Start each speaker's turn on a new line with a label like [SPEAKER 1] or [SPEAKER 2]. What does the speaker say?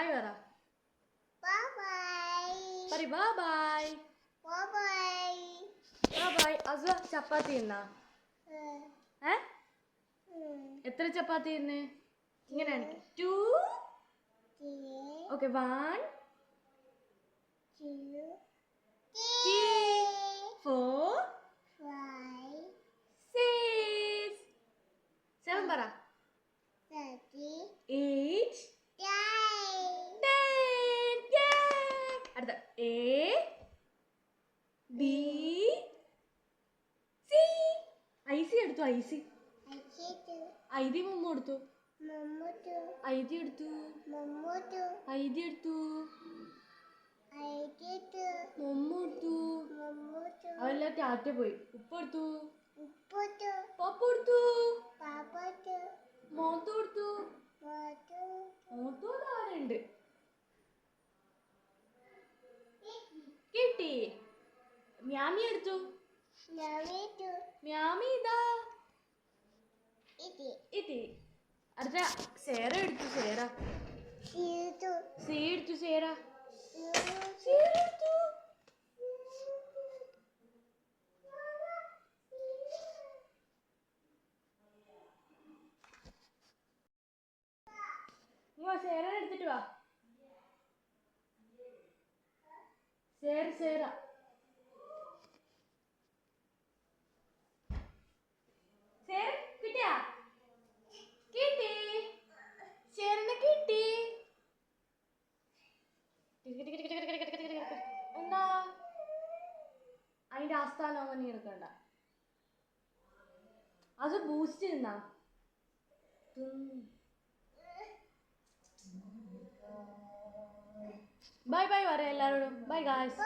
[SPEAKER 1] Bye പറ. പറ bye. Bye. അസു ചപ്പാത്തി തിന്നാ? എത്ര ചപ്പാത്തി തിന്ന്? ഇങ്ങനെയാണ് 2. ഓക്കെ 1 2 3 4 5 6 7 പറ. 8 10. അടുത്ത A B C. ഐസി എടുത്തു. ഐതി മുമ്മ എടുത്തു. ഐതി എടുത്തു. മമ്മ എടുത്തു. അതെല്ലാം ടാറ്റ പോയി. ഉപ്പ എടുത്തു. പപ്പ എടുത്തു. മോത്തു എടുത്തു. മോത്തു ആരുണ്ട്? കിട്ടി. മ്യാമി എടുത്തു. മ്യാമി ഇതാ ഇതി. അടുത്ത സേറ എടുത്തു. സി എടുത്തു. സേറ എടുത്തു. സേറ എടുത്തിട്ട് വാ. സേറ കിട്ടിയാ? കിട്ടി. സേറിനെ കിട്ടി. എന്താ അതിന്റെ ആസ്ഥാനം നീ എടുക്കണ്ട. അത് ബൂസ്റ്റ് തിന്നാ. ബൈ ബൈ പറയാം എല്ലാവരോടും. Bye guys.